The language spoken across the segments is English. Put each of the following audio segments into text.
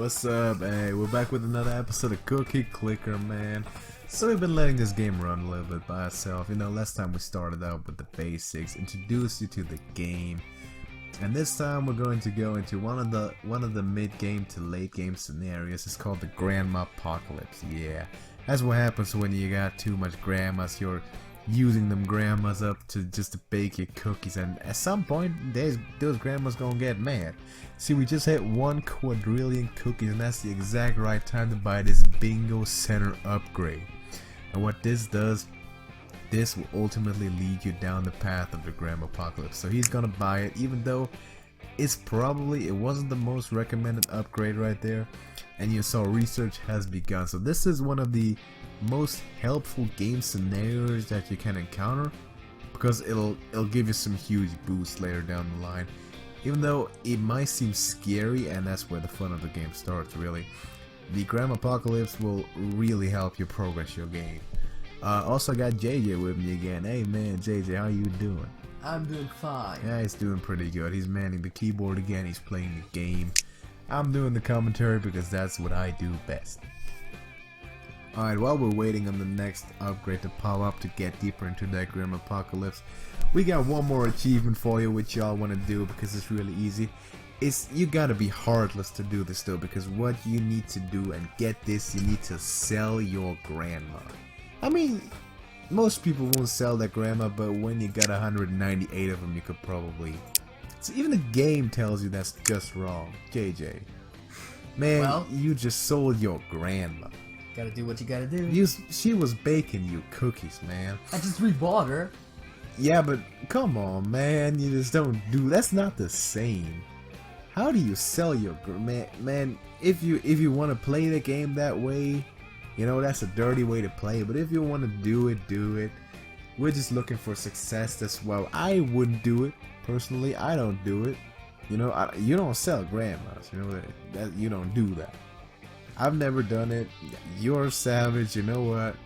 What's up? Hey, we're back with another episode of Cookie Clicker, man. So we've been letting this game run a little bit by itself. You know, last time we started out with the basics, introduced you to the game, and this time we're going to go into one of the mid-game to late-game scenarios. It's called the Grandmapocalypse. Yeah, that's what happens when you got too much grandmas. You're using them grandmas up to just to bake your cookies, and at some point those grandmas gonna get mad. See, we just hit 1 quadrillion cookies, and that's the exact right time to buy this bingo center upgrade. And what this does, this will ultimately lead you down the path of the Grandmapocalypse. So he's gonna buy it, even though it wasn't the most recommended upgrade right there, and you saw research has begun. So this is one of the most helpful game scenarios that you can encounter, because it'll give you some huge boosts later down the line. Even though it might seem scary, and that's where the fun of the game starts, really. The Grandmapocalypse will really help you progress your game. Also got JJ with me again. Hey man, JJ, how you doing? I'm doing fine. Yeah, he's doing pretty good. He's manning the keyboard again. He's playing the game. I'm doing the commentary because that's what I do best. Alright, while we're waiting on the next upgrade to pop up to get deeper into that Grandmapocalypse, we got one more achievement for you which y'all want to do because it's really easy. You gotta be heartless to do this though, because what you need to do and get this, you need to sell your grandma. I mean, most people won't sell their grandma, but when you got 198 of them, you could probably. So even the game tells you that's just wrong. JJ, man, well, you just sold your grandma. Gotta do what you gotta do. She was baking you cookies, man. I just rebought her. Yeah, but come on, man. You just don't do. That's not the same. How do you sell your man? If you want to play the game that way, you know that's a dirty way to play. But if you want to do it, do it. We're just looking for success. That's why I wouldn't do it personally. I don't do it. You know, you don't sell grandmas. You know that you don't do that. I've never done it. You're savage. You know what?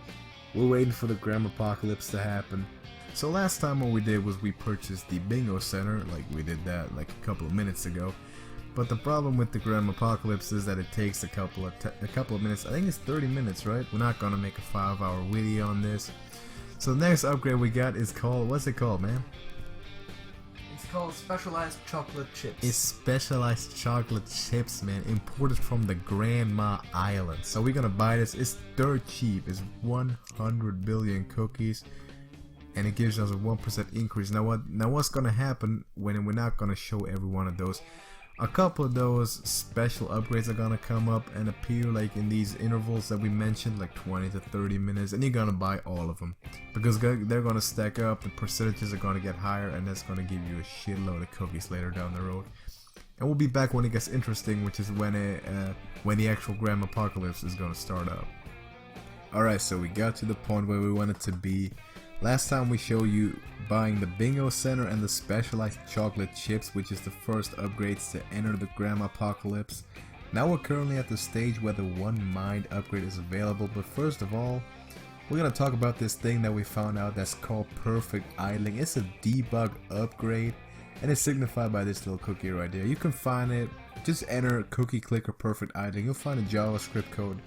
We're waiting for the Grandmapocalypse to happen. So last time what we did was we purchased the bingo center, like we did that like a couple of minutes ago. But the problem with the Grandmapocalypse is that it takes a couple of minutes. I think it's 30 minutes, right? We're not gonna make a 5-hour video on this. So the next upgrade we got is called, what's it called, man? It's called specialized chocolate chips. It's specialized chocolate chips, man, imported from the Grandma Island. So we're gonna buy this. It's dirt cheap. It's 100 billion cookies, and it gives us a 1% increase. Now what's gonna happen when we're not gonna show every one of those? A couple of those special upgrades are gonna come up and appear like in these intervals that we mentioned, like 20 to 30 minutes, and you're gonna buy all of them because they're gonna stack up, the percentages are gonna get higher, and that's gonna give you a shitload of cookies later down the road. And we'll be back when it gets interesting, which is when the actual Grandmapocalypse is gonna start up. Alright, so we got to the point where we wanted to be. Last time we showed you buying the bingo center and the specialized chocolate chips, which is the first upgrades to enter the Grandmapocalypse. Now we're currently at the stage where the One Mind upgrade is available, but first of all, we're gonna talk about this thing that we found out that's called perfect idling. It's a debug upgrade, and it's signified by this little cookie right there. You can find it, just enter cookie clicker perfect idling. You'll find a JavaScript code.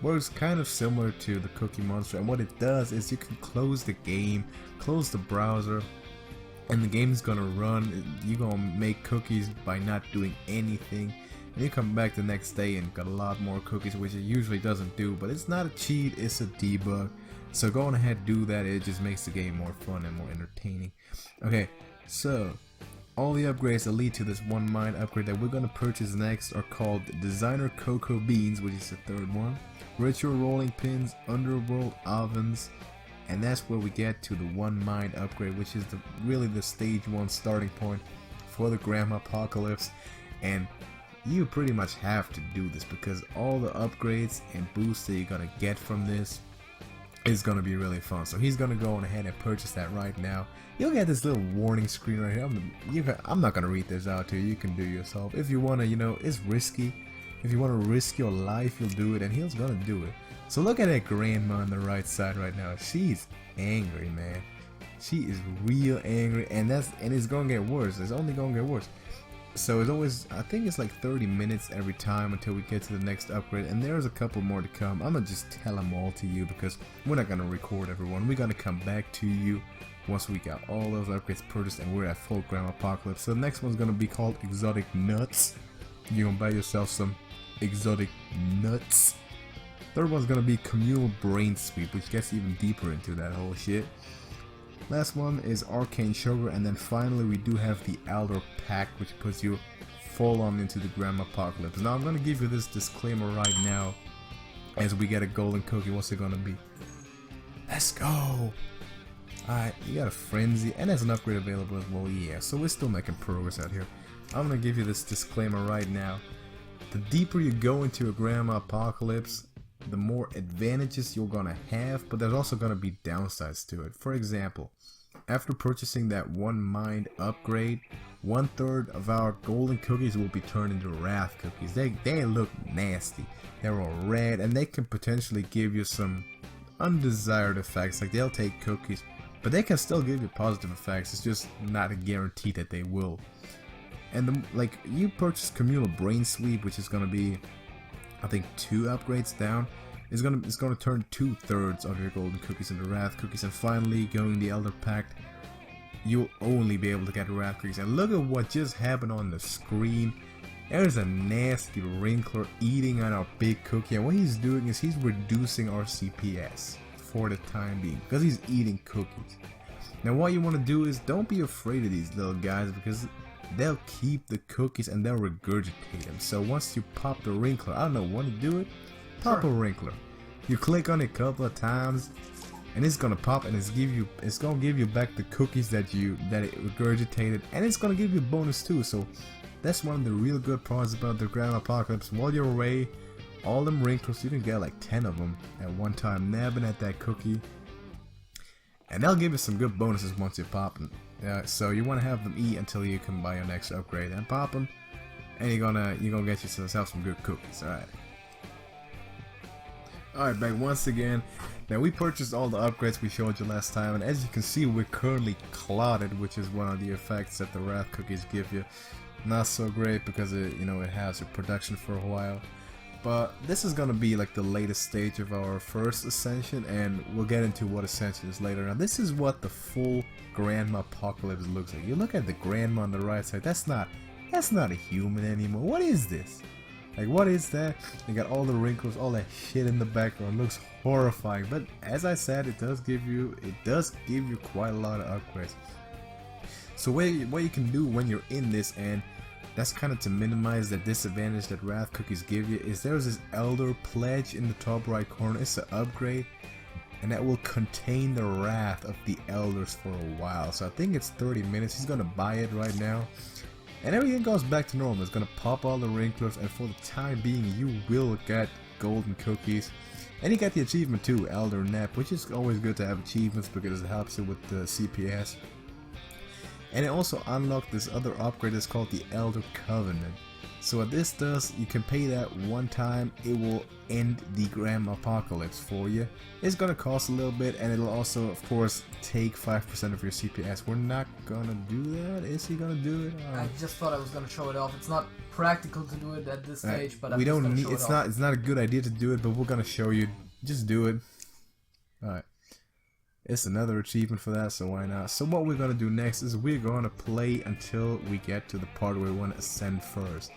Works kind of similar to the Cookie Monster, and what it does is you can close the game, close the browser, and the game is gonna run. You're gonna make cookies by not doing anything, and you come back the next day and got a lot more cookies, which it usually doesn't do. But it's not a cheat, it's a debug. So go on ahead, do that. It just makes the game more fun and more entertaining. Okay, so all the upgrades that lead to this One Mind upgrade that we're gonna purchase next are called Designer Cocoa Beans, which is the third one, Ritual Rolling Pins, Underworld Ovens, and that's where we get to the One Mind upgrade, which is really the stage 1 starting point for the Grandmapocalypse. And you pretty much have to do this because all the upgrades and boosts that you're gonna get from this is gonna be really fun. So he's gonna go on ahead and purchase that right now. You'll get this little warning screen right here. I'm not gonna read this out to you. You can do it yourself if you wanna. You know, it's risky. If you want to risk your life, you'll do it, and he's gonna do it. So look at that grandma on the right side right now. She's angry, man. She is real angry, and it's gonna get worse. It's only gonna get worse. So it's always, I think it's like 30 minutes every time until we get to the next upgrade, and there's a couple more to come. I'm gonna just tell them all to you because we're not gonna record everyone. We're gonna come back to you once we got all those upgrades purchased and we're at full Grandmapocalypse. So the next one's gonna be called Exotic Nuts. You're gonna buy yourself some exotic nuts. Third one's gonna be Communal Brain Sweep, which gets even deeper into that whole shit. Last one is Arcane Sugar, and then finally we do have the Elder Pact, which puts you full on into the Grandmapocalypse. Now I'm gonna give you this disclaimer right now as we get a golden cookie. What's it gonna be? Let's go! Alright, you got a Frenzy, and there's an upgrade available as well, yeah, so we're still making progress out here. I'm gonna give you this disclaimer right now. The deeper you go into a Grandmapocalypse, the more advantages you're gonna have, but there's also gonna be downsides to it. For example, after purchasing that one mind upgrade, 1/3 of our golden cookies will be turned into wrath cookies. They look nasty. They're all red, and they can potentially give you some undesired effects. Like, they'll take cookies, but they can still give you positive effects. It's just not a guarantee that they will. And like, you purchase Communal Brain Sweep, which is gonna be, I think, 2 upgrades down. It's gonna turn 2/3 of your golden cookies into wrath cookies, and finally, going the Elder Pact, you'll only be able to get wrath cookies. And look at what just happened on the screen. There's a nasty wrinkler eating on our big cookie, and what he's doing is he's reducing our CPS for the time being because he's eating cookies. Now, what you want to do is don't be afraid of these little guys, because they'll keep the cookies and they'll regurgitate them. So once you pop the wrinkler, I don't know, want to do it? Pop a wrinkler. You click on it a couple of times, and it's gonna pop, and it's gonna give you back the cookies that it regurgitated, and it's gonna give you a bonus too. So that's one of the real good parts about the Grandmapocalypse. While you're away, all them wrinkles, you can get like 10 of them at one time, nabbing at that cookie, and they'll give you some good bonuses once you pop them. So you want to have them eat until you can buy your next upgrade, and pop them, and you're gonna get yourself some good cookies. Alright, back once again. Now, we purchased all the upgrades we showed you last time, and as you can see, we're currently clotted, which is one of the effects that the wrath cookies give you. Not so great because it has your production for a while. But this is gonna be like the latest stage of our first ascension, and we'll get into what ascension is later. Now, this is what the full Grandmapocalypse looks like. You look at the grandma on the right side. That's not a human anymore. What is this? Like, what is that? You got all the wrinkles, all that shit in the background. It looks horrifying, but as I said, it does give you quite a lot of upgrades. So what you can do when you're in this, and that's kind of to minimize the disadvantage that wrath cookies give you, is there's this Elder Pledge in the top right corner. It's an upgrade, and that will contain the wrath of the elders for a while. So I think it's 30 minutes. He's gonna buy it right now, and everything goes back to normal. It's gonna pop all the wrinklers, and for the time being, you will get golden cookies. And you get the achievement too, Elder Nap, which is always good to have achievements because it helps you with the CPS. And it also unlocked this other upgrade that's called the Elder Covenant. So what this does, you can pay that one time, it will end the Grandmapocalypse for you. It's gonna cost a little bit, and it'll also, of course, take 5% of your CPS. We're not gonna do that. Is he gonna do it? I just thought I was gonna show it off. It's not practical to do it at this stage, but we don't need. It's not a good idea to do it, but we're gonna show you. Just do it. All right. It's another achievement for that, so why not? So what we're gonna do next is we're gonna play until we get to the part where we want to ascend first.